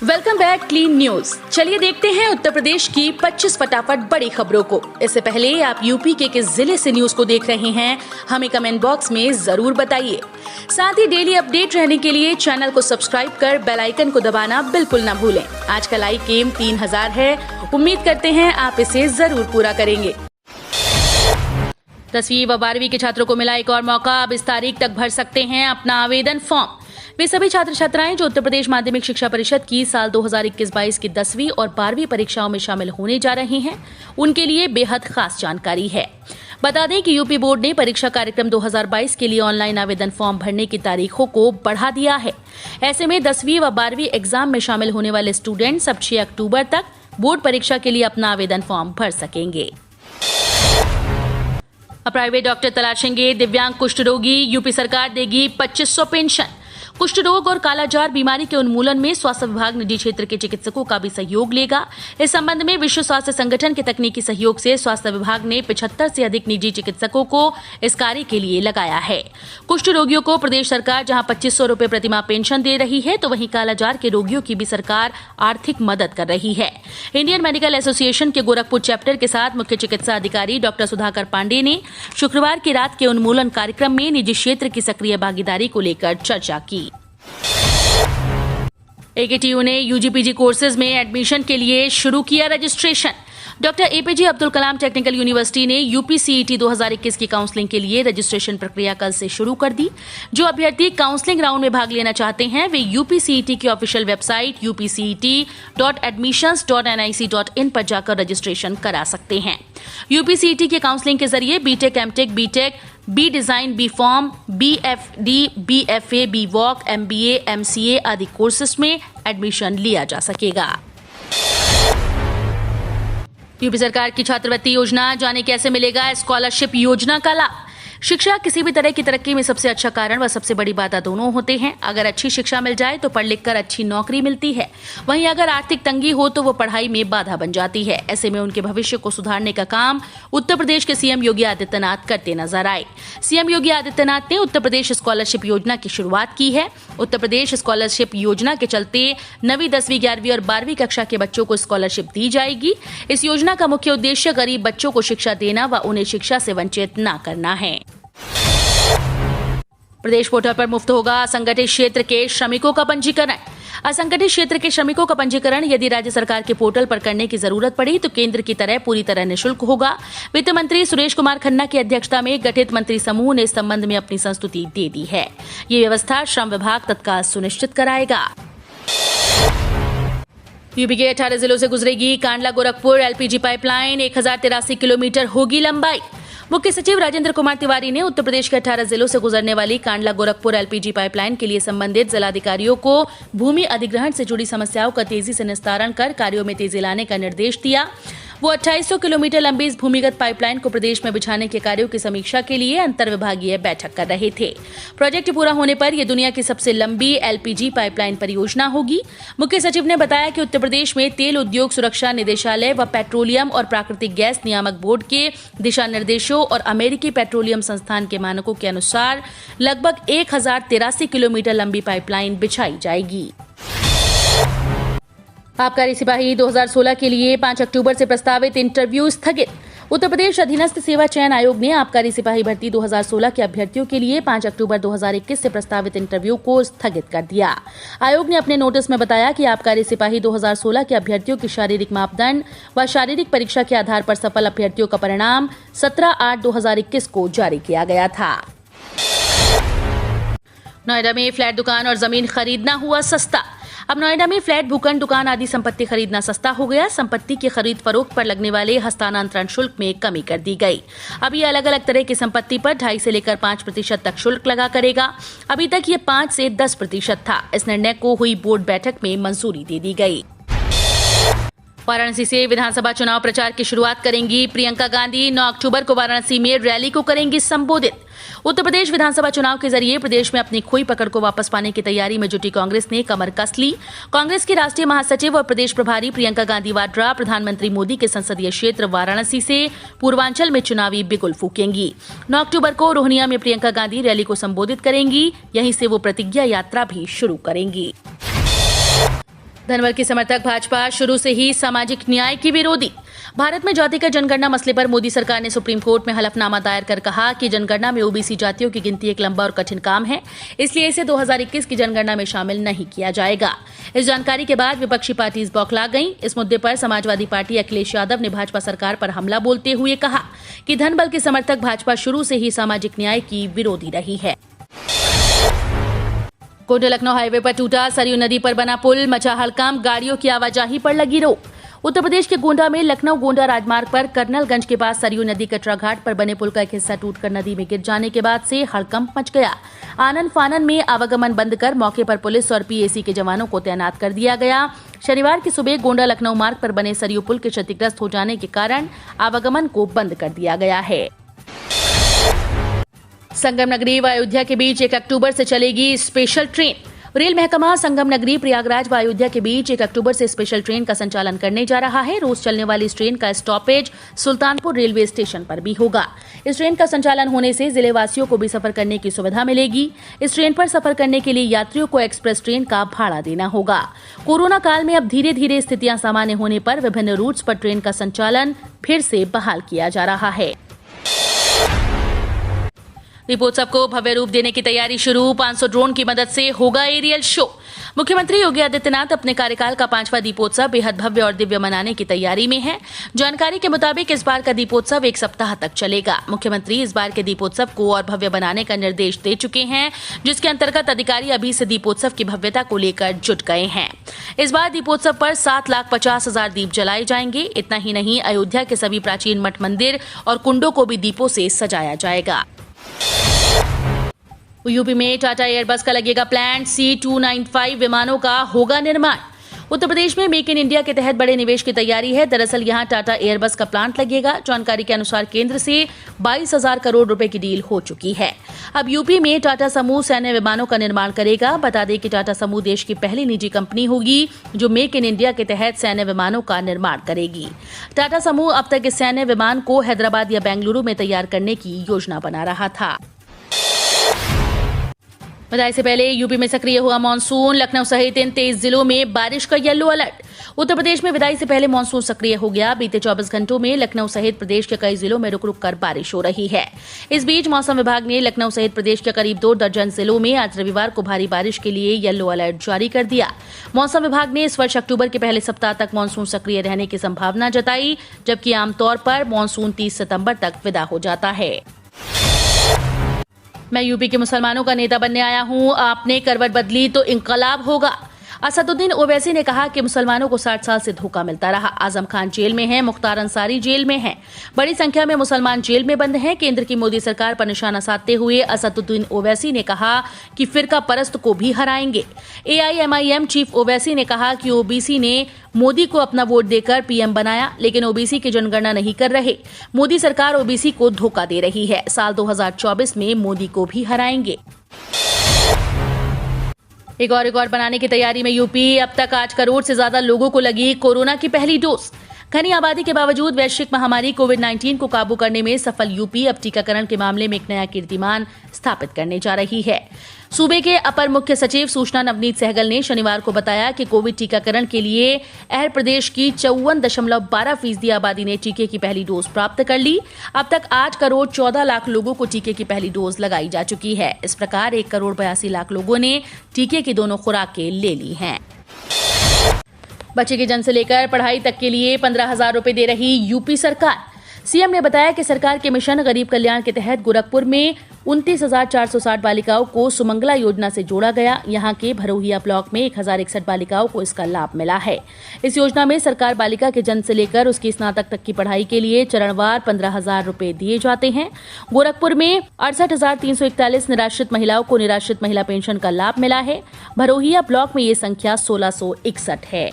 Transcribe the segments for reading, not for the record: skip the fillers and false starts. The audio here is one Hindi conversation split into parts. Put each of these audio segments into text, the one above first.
Welcome back clean news. चलिए देखते हैं उत्तर प्रदेश की 25 फटाफट बड़ी खबरों को। इससे पहले आप यूपी के किस जिले से न्यूज को देख रहे हैं हमें कमेंट बॉक्स में जरूर बताइए। साथ ही डेली अपडेट रहने के लिए चैनल को सब्सक्राइब कर बेल आइकन को दबाना बिल्कुल न भूलें। आज का लाइक एम 3000 है, उम्मीद करते हैं आप इसे जरूर पूरा करेंगे। 10वीं व 12वीं के छात्रों को मिला एक और मौका। अब इस तारीख तक भर सकते हैं अपना आवेदन फॉर्म। वे सभी छात्र छात्राएं जो उत्तर प्रदेश माध्यमिक शिक्षा परिषद की साल 2021-22 की 10वीं और 12वीं परीक्षाओं में शामिल होने जा रहे हैं, उनके लिए बेहद खास जानकारी है। बता दें कि यूपी बोर्ड ने परीक्षा कार्यक्रम 2022 के लिए ऑनलाइन आवेदन फॉर्म भरने की तारीखों को बढ़ा दिया है। ऐसे में 10वीं व 12वीं एग्जाम में शामिल होने वाले स्टूडेंट्स अब 6 अक्टूबर तक बोर्ड परीक्षा के लिए अपना आवेदन फॉर्म भर सकेंगे। अब प्राइवेट डॉक्टर तलाशेंगे दिव्यांग कुष्ठ रोगी, यूपी सरकार देगी 2500 पेंशन। कुष्ठ रोग और कालाजार बीमारी के उन्मूलन में स्वास्थ्य विभाग निजी क्षेत्र के चिकित्सकों का भी सहयोग लेगा। इस संबंध में विश्व स्वास्थ्य संगठन के तकनीकी सहयोग से स्वास्थ्य विभाग ने 75 से अधिक निजी चिकित्सकों को इस कार्य के लिए लगाया है। कुष्ठ रोगियों को प्रदेश सरकार जहां 2500 रुपए प्रतिमाह पेंशन दे रही है, तो वहीं कालाजार के रोगियों की भी सरकार आर्थिक मदद कर रही है। इंडियन मेडिकल एसोसिएशन के गोरखपुर चैप्टर के साथ मुख्य चिकित्सा अधिकारी डॉक्टर सुधाकर पांडे ने शुक्रवार की रात के उन्मूलन कार्यक्रम में निजी क्षेत्र की सक्रिय भागीदारी को लेकर चर्चा की। एकेटीयू ने यूजीपीजी कोर्सेज में एडमिशन के लिए शुरू किया registration. Doctor APJ Abdul Kalam technical university ने यूपीसीईटी 2021 की काउंसलिंग के लिए रजिस्ट्रेशन प्रक्रिया कल से शुरू कर दी। जो अभ्यर्थी काउंसलिंग राउंड में भाग लेना चाहते हैं, वे यूपीसीईटी की ऑफिशियल वेबसाइट upcet.admissions.nic.in पर जाकर रजिस्ट्रेशन करा सकते हैं। यूपीसीईटी के काउंसलिंग के जरिए B Tech, M Tech, B Tech, B design, B pharm, BFD, BFA, B voc, MBA, MCA आदि कोर्सेज में एडमिशन लिया जा सकेगा। यूपी सरकार की छात्रवृत्ति योजना, जाने कैसे मिलेगा स्कॉलरशिप योजना का लाभ। शिक्षा किसी भी तरह की तरक्की में सबसे अच्छा कारण व सबसे बड़ी बाधा दोनों होते हैं। अगर अच्छी शिक्षा मिल जाए तो पढ़ लिख कर अच्छी नौकरी मिलती है, वहीं अगर आर्थिक तंगी हो तो वो पढ़ाई में बाधा बन जाती है। ऐसे में उनके भविष्य को सुधारने का काम उत्तर प्रदेश के सीएम योगी आदित्यनाथ करते नजर आए। सीएम योगी आदित्यनाथ ने उत्तर प्रदेश स्कॉलरशिप योजना की शुरुआत की है। उत्तर प्रदेश स्कॉलरशिप योजना के चलते 9वीं, 10वीं, 11वीं और 12वीं कक्षा के बच्चों को स्कॉलरशिप दी जाएगी। इस योजना का मुख्य उद्देश्य गरीब बच्चों को शिक्षा देना व उन्हें शिक्षा से वंचित न करना है। प्रदेश पोर्टल पर मुफ्त होगा असंगठित क्षेत्र के श्रमिकों का पंजीकरण। असंगठित क्षेत्र के श्रमिकों का पंजीकरण यदि राज्य सरकार के पोर्टल पर करने की जरूरत पड़ी तो केंद्र की तरह पूरी तरह निःशुल्क होगा। वित्त मंत्री सुरेश कुमार खन्ना की अध्यक्षता में गठित मंत्री समूह ने इस संबंध में अपनी संस्तुति दे दी है। ये व्यवस्था श्रम विभाग तत्काल सुनिश्चित कराएगा। यूपी के 18 जिलों से गुजरेगी Kandla Gorakhpur LPG pipeline, 1083 kilometre होगी लंबाई। मुख्य सचिव राजेंद्र कुमार तिवारी ने उत्तर प्रदेश के 18 जिलों से गुजरने वाली कांडला गोरखपुर एलपीजी पाइपलाइन के लिए संबंधित जिलाधिकारियों को भूमि अधिग्रहण से जुड़ी समस्याओं का तेजी से निस्तारण कर कार्यों में तेजी लाने का निर्देश दिया। वो 2800 किलोमीटर लंबी इस भूमिगत पाइपलाइन को प्रदेश में बिछाने के कार्यों की समीक्षा के लिए अंतर्विभागीय बैठक कर रहे थे। प्रोजेक्ट पूरा होने पर यह दुनिया की सबसे लंबी एलपीजी पाइपलाइन परियोजना होगी। मुख्य सचिव ने बताया कि उत्तर प्रदेश में तेल उद्योग सुरक्षा निदेशालय व पेट्रोलियम और प्राकृतिक गैस नियामक बोर्ड के दिशा निर्देशों और अमेरिकी पेट्रोलियम संस्थान के मानकों के अनुसार लगभग 1083 किलोमीटर लंबी पाइपलाइन बिछाई जाएगी। आबकारी सिपाही 2016 के लिए 5 अक्टूबर से प्रस्तावित इंटरव्यू स्थगित। उत्तर प्रदेश अधीनस्थ सेवा चयन आयोग ने आबकारी सिपाही भर्ती 2016 के अभ्यर्थियों के लिए 5 अक्टूबर 2021 से प्रस्तावित इंटरव्यू को स्थगित कर दिया। आयोग ने अपने नोटिस में बताया कि आबकारी सिपाही 2016 के अभ्यर्थियों की शारीरिक मापदंड व शारीरिक परीक्षा के आधार पर सफल अभ्यर्थियों का परिणाम 17/8/2021 को जारी किया गया था। नोएडा में फ्लैट, दुकान और जमीन खरीदना हुआ सस्ता। अब नोएडा में फ्लैट, भूखंड, दुकान आदि संपत्ति खरीदना सस्ता हो गया। संपत्ति की खरीद फरोख्त पर लगने वाले हस्तांतरण शुल्क में कमी कर दी गई। अब ये अलग अलग तरह की संपत्ति पर 2.5 से लेकर 5% तक शुल्क लगा करेगा। अभी तक ये 5 से 10% था। इस निर्णय को हुई बोर्ड बैठक में मंजूरी दे दी गई। वाराणसी से विधानसभा चुनाव प्रचार की शुरुआत करेंगी प्रियंका गांधी। 9 अक्टूबर को वाराणसी में रैली को करेंगी संबोधित। उत्तर प्रदेश विधानसभा चुनाव के जरिए प्रदेश में अपनी खोई पकड़ को वापस पाने की तैयारी में जुटी कांग्रेस ने कमर कस ली। कांग्रेस की राष्ट्रीय महासचिव और प्रदेश प्रभारी प्रियंका गांधी वाड्रा प्रधानमंत्री मोदी के संसदीय क्षेत्र वाराणसी से पूर्वांचल में चुनावी बिगुल फूकेंगी। 9 अक्टूबर को रोहनिया में प्रियंका गांधी रैली को संबोधित करेंगी। यहीं से वो प्रतिज्ञा यात्रा भी शुरू करेंगी। धनबल के समर्थक भाजपा शुरू से ही सामाजिक न्याय की विरोधी। भारत में जातिगत जनगणना मसले पर मोदी सरकार ने सुप्रीम कोर्ट में हलफनामा दायर कर कहा कि जनगणना में ओबीसी जातियों की गिनती एक लंबा और कठिन काम है, इसलिए इसे 2021 की जनगणना में शामिल नहीं किया जाएगा। इस जानकारी के बाद विपक्षी पार्टी बौखला गईं। इस मुद्दे पर समाजवादी पार्टी अखिलेश यादव ने भाजपा सरकार पर हमला बोलते हुए कहा कि धनबल के समर्थक भाजपा शुरू से ही सामाजिक न्याय की विरोधी रही है। गोंडा लखनऊ हाईवे पर टूटा, सरयू नदी पर बना पुल, मचा हड़कंप, गाड़ियों की आवाजाही पर लगी रोक। उत्तर प्रदेश के गोंडा में लखनऊ गोंडा राजमार्ग पर कर्नलगंज के पास सरयू नदी कटरा घाट पर बने पुल का एक हिस्सा टूटकर नदी में गिर जाने के बाद से हड़कंप मच गया। आनन फानन में आवागमन बंद कर मौके पर पुलिस और पीएसी के जवानों को तैनात कर दिया गया। शनिवार की सुबह गोंडा लखनऊ मार्ग पर बने सरयू पुल के क्षतिग्रस्त हो जाने के कारण आवागमन को बंद कर दिया गया है। संगम नगरी व अयोध्या के बीच 1 अक्टूबर से चलेगी स्पेशल ट्रेन। रेल महकमा संगम नगरी प्रयागराज व अयोध्या के बीच 1 अक्टूबर से स्पेशल ट्रेन का संचालन करने जा रहा है। रोज चलने वाली इस ट्रेन का स्टॉपेज सुल्तानपुर रेलवे स्टेशन पर भी होगा। इस ट्रेन का संचालन होने से जिले वासियों को भी सफर करने की सुविधा मिलेगी। इस ट्रेन पर सफर करने के लिए यात्रियों को एक्सप्रेस ट्रेन का भाड़ा देना होगा। कोरोना काल में अब धीरे धीरे स्थितियां सामान्य होने पर विभिन्न रूट्स पर ट्रेन का संचालन फिर से बहाल किया जा रहा है। दीपोत्सव को भव्य रूप देने की तैयारी शुरू। 500 ड्रोन की मदद से होगा एरियल शो। मुख्यमंत्री योगी आदित्यनाथ अपने कार्यकाल का 5वां दीपोत्सव बेहद भव्य और दिव्य मनाने की तैयारी में हैं। जानकारी के मुताबिक इस बार का दीपोत्सव 1 सप्ताह तक चलेगा। मुख्यमंत्री इस बार के दीपोत्सव को और भव्य बनाने का निर्देश दे चुके हैं, जिसके अंतर्गत अधिकारी अभी से दीपोत्सव की भव्यता को लेकर जुट गए हैं। इस बार दीपोत्सव पर 7,50,000 दीप जलाए जाएंगे। इतना ही नहीं, अयोध्या के सभी प्राचीन मठ मंदिर और कुंडों को भी दीपों से सजाया जाएगा। यूपी में टाटा एयरबस का लगेगा प्लांट। C295 विमानों का होगा निर्माण। उत्तर प्रदेश में मेक इन इंडिया के तहत बड़े निवेश की तैयारी है। दरअसल यहां टाटा एयरबस का प्लांट लगेगा। जानकारी के अनुसार केंद्र से 22,000 करोड़ रुपए की डील हो चुकी है। अब यूपी में टाटा समूह सैन्य विमानों का निर्माण करेगा। बता दें कि टाटा समूह देश की पहली निजी कंपनी होगी जो मेक इन इंडिया के तहत सैन्य विमानों का निर्माण करेगी। टाटा समूह अब तक इस सैन्य विमान को हैदराबाद या बेंगलुरु में तैयार करने की योजना बना रहा था। विदाई से पहले यूपी में सक्रिय हुआ मानसून। लखनऊ सहित इन 23 जिलों में बारिश का येलो अलर्ट। उत्तर प्रदेश में विदाई से पहले मानसून सक्रिय हो गया। बीते 24 घंटों में लखनऊ सहित प्रदेश के कई जिलों में रुक रुक कर बारिश हो रही है। इस बीच मौसम विभाग ने लखनऊ सहित प्रदेश के करीब 2 दर्जन जिलों में आज रविवार को भारी बारिश के लिए येलो अलर्ट जारी कर दिया। मौसम विभाग ने इस वर्ष अक्टूबर के पहले सप्ताह तक मानसून सक्रिय रहने की संभावना जताई, जबकि आमतौर पर मानसून 30 सितंबर तक विदा हो जाता है। मैं यूपी के मुसलमानों का नेता बनने आया हूं। आपने करवट बदली तो इंकलाब होगा। असदुद्दीन ओवैसी ने कहा कि मुसलमानों को 60 साल से धोखा मिलता रहा। आजम खान जेल में है, मुख्तार अंसारी जेल में है, बड़ी संख्या में मुसलमान जेल में बंद हैं। केंद्र की मोदी सरकार पर निशाना साधते हुए असदुद्दीन ओवैसी ने कहा कि फिरका परस्त को भी हराएंगे। AIMIM चीफ ओवैसी ने कहा कि ओबीसी ने मोदी को अपना वोट देकर पीएम बनाया, लेकिन ओबीसी की जनगणना नहीं कर रहे। मोदी सरकार ओबीसी को धोखा दे रही है। साल 2024 में मोदी को भी हराएंगे। एक और रिकॉर्ड बनाने की तैयारी में यूपी। अब तक 8 करोड़ से ज्यादा लोगों को लगी कोरोना की पहली डोज। घनी आबादी के बावजूद वैश्विक महामारी कोविड-19 को काबू करने में सफल यूपी अब टीकाकरण के मामले में एक नया कीर्तिमान स्थापित करने जा रही है। सूबे के अपर मुख्य सचिव सूचना नवनीत सहगल ने शनिवार को बताया कि कोविड टीकाकरण के लिए अहर प्रदेश की 54.12% आबादी ने टीके की पहली डोज प्राप्त कर ली। अब तक 8 करोड़ 14 लाख लोगों को टीके की पहली डोज लगाई जा चुकी है। इस प्रकार 1 करोड़ 82 लाख लोगों ने टीके की दोनों खुराकें ले ली हैं। बच्चे के जन्म से लेकर पढ़ाई तक के लिए 15,000 रुपए दे रही यूपी सरकार। सीएम ने बताया कि सरकार के मिशन गरीब कल्याण के तहत गोरखपुर में 29,460 बालिकाओं को सुमंगला योजना से जोड़ा गया। यहां के भरोहिया ब्लॉक में 1,061 बालिकाओं को इसका लाभ मिला है। इस योजना में सरकार बालिका के जन्म से लेकर उसकी स्नातक तक की पढ़ाई के लिए चरणवार 15,000 रुपए दिए जाते हैं। गोरखपुर में 68,341 निराश्रित महिलाओं को निराश्रित महिला पेंशन का लाभ मिला है। भरोहिया ब्लॉक में ये संख्या 1,661 है।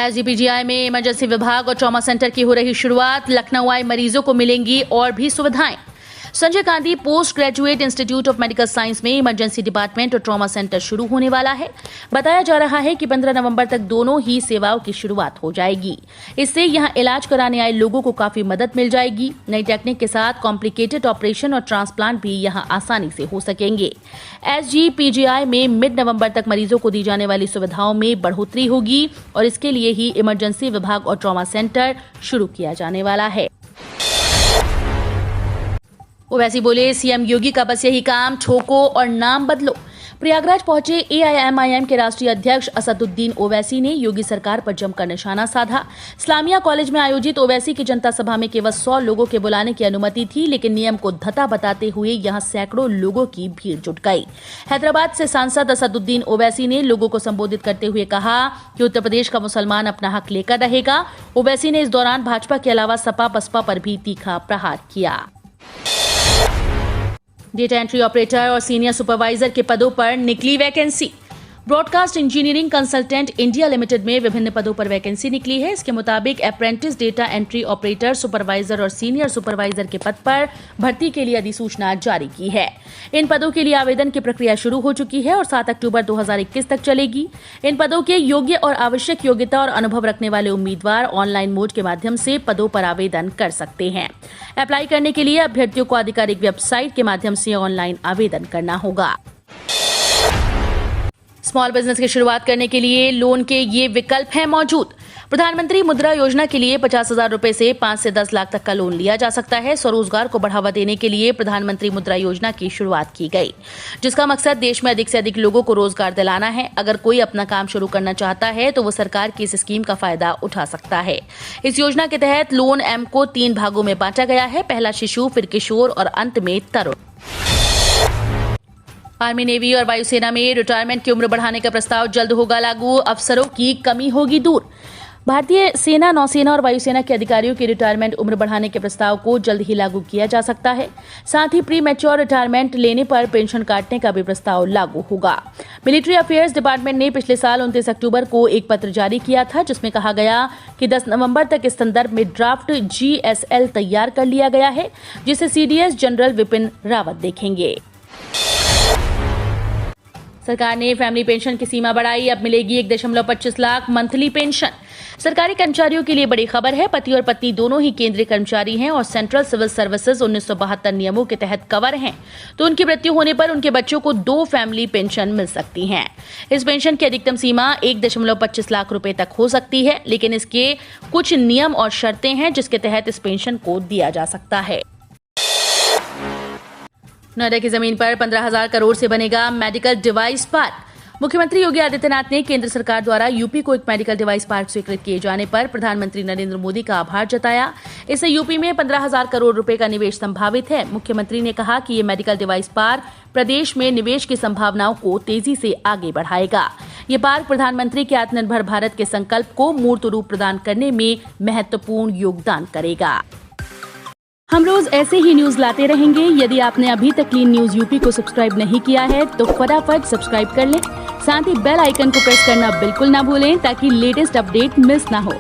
SGPGI में इमरजेंसी विभाग और ट्रॉमा सेंटर की हो रही शुरुआत। लखनऊ आए मरीजों को मिलेंगी और भी सुविधाएं। Sanjay Gandhi post graduate institute of medical science में इमरजेंसी डिपार्टमेंट और ट्रॉमा सेंटर शुरू होने वाला है। बताया जा रहा है कि 15 नवंबर तक दोनों ही सेवाओं की शुरुआत हो जाएगी। इससे यहां इलाज कराने आए लोगों को काफी मदद मिल जाएगी। नई टेक्निक के साथ कॉम्प्लिकेटेड ऑपरेशन और ट्रांसप्लांट भी यहां आसानी से हो सकेंगे। SGPGI में मिड नवंबर तक मरीजों को दी जाने वाली सुविधाओं में बढ़ोतरी होगी और इसके लिए ही इमरजेंसी विभाग और ट्रॉमा सेंटर शुरू किया जाने वाला है। ओवैसी बोले, सीएम योगी का बस यही काम, ठोको और नाम बदलो। प्रयागराज पहुंचे AIMIM के राष्ट्रीय अध्यक्ष असदुद्दीन ओवैसी ने योगी सरकार पर जमकर निशाना साधा। इस्लामिया कॉलेज में आयोजित ओवैसी की जनता सभा में केवल 100 लोगों के बुलाने की अनुमति थी, लेकिन नियम को धता बताते हुए यहां सैकड़ों लोगों की भीड़ जुट गई। हैदराबाद से सांसद असदुद्दीन ओवैसी ने लोगों को संबोधित करते हुए कहा कि उत्तर प्रदेश का मुसलमान अपना हक लेकर रहेगा। ओवैसी ने इस दौरान भाजपा के अलावा सपा बसपा पर भी तीखा प्रहार किया। डेटा एंट्री ऑपरेटर और सीनियर सुपरवाइजर के पदों पर निकली vacancy. Broadcast engineering consultant India limited में विभिन्न पदों पर वैकेंसी निकली है। इसके मुताबिक apprentice data entry operator, supervisor और सीनियर सुपरवाइजर के पद पर भर्ती के लिए अधिसूचना जारी की है। इन पदों के लिए आवेदन की प्रक्रिया शुरू हो चुकी है और 7 अक्टूबर 2021 तक चलेगी। इन पदों के योग्य और आवश्यक योग्यता और अनुभव रखने वाले उम्मीदवार ऑनलाइन मोड के माध्यम से पदों पर आवेदन कर सकते हैं। अप्लाई करने के लिए अभ्यर्थियों को आधिकारिक वेबसाइट के माध्यम से ऑनलाइन आवेदन करना होगा। स्मॉल बिजनेस की शुरुआत करने के लिए लोन के ये विकल्प हैं मौजूद। प्रधानमंत्री मुद्रा योजना के लिए 50,000 रुपए से 5 से 10 लाख तक का लोन लिया जा सकता है। स्वरोजगार को बढ़ावा देने के लिए प्रधानमंत्री मुद्रा योजना की शुरुआत की गई, जिसका मकसद देश में अधिक से अधिक लोगों को रोजगार दिलाना है। अगर कोई अपना काम शुरू करना चाहता है तो वो सरकार की इस स्कीम का फायदा उठा सकता है। इस योजना के तहत लोन M को 3 भागों में बांटा गया है। पहला शिशु, फिर किशोर और अंत में तरुण। आर्मी, नेवी और वायुसेना में रिटायरमेंट की उम्र बढ़ाने का प्रस्ताव जल्द होगा लागू। अफसरों की कमी होगी दूर। भारतीय सेना, नौसेना और वायुसेना के अधिकारियों की रिटायरमेंट उम्र बढ़ाने के प्रस्ताव को जल्द ही लागू किया जा सकता है। साथ ही प्री मैच्योर रिटायरमेंट लेने पर पेंशन काटने का भी प्रस्ताव लागू होगा। मिलिट्री अफेयर्स डिपार्टमेंट ने पिछले साल 29 अक्टूबर को एक पत्र जारी किया था, जिसमें कहा गया कि 10 नवंबर तक इस संदर्भ में ड्राफ्ट GSL तैयार कर लिया गया है, जिसे CDS जनरल विपिन रावत देखेंगे। सरकार ने फैमिली पेंशन की सीमा बढ़ाई। अब मिलेगी 1.25 लाख मंथली पेंशन। सरकारी कर्मचारियों के लिए बड़ी खबर है। पति और पत्नी दोनों ही केंद्रीय कर्मचारी हैं और सेंट्रल सिविल सर्विसेज 1972 नियमों के तहत कवर हैं, तो उनकी मृत्यु होने पर उनके बच्चों को 2 फैमिली पेंशन मिल सकती हैं। इस पेंशन की अधिकतम सीमा 1.25 लाख रुपए तक हो सकती है, लेकिन इसके कुछ नियम और शर्तें हैं जिसके तहत इस पेंशन को दिया जा सकता है। नोएडा की जमीन पर 15,000 करोड़ से बनेगा मेडिकल डिवाइस पार्क। मुख्यमंत्री योगी आदित्यनाथ ने केंद्र सरकार द्वारा यूपी को एक मेडिकल डिवाइस पार्क स्वीकृत किए जाने पर प्रधानमंत्री नरेंद्र मोदी का आभार जताया। इससे यूपी में 15,000 करोड़ रुपए का निवेश संभावित है। मुख्यमंत्री ने कहा कि ये मेडिकल डिवाइस पार्क प्रदेश में निवेश की संभावनाओं को तेजी से आगे बढ़ाएगा। ये पार्क प्रधानमंत्री के आत्मनिर्भर भारत के संकल्प को मूर्त रूप प्रदान करने में महत्वपूर्ण योगदान करेगा। हम रोज ऐसे ही न्यूज लाते रहेंगे। यदि आपने अभी तक क्लीन न्यूज यूपी को सब्सक्राइब नहीं किया है तो फटाफट सब्सक्राइब कर लें। साथ ही बेल आइकन को प्रेस करना बिल्कुल ना भूलें ताकि लेटेस्ट अपडेट मिस ना हो।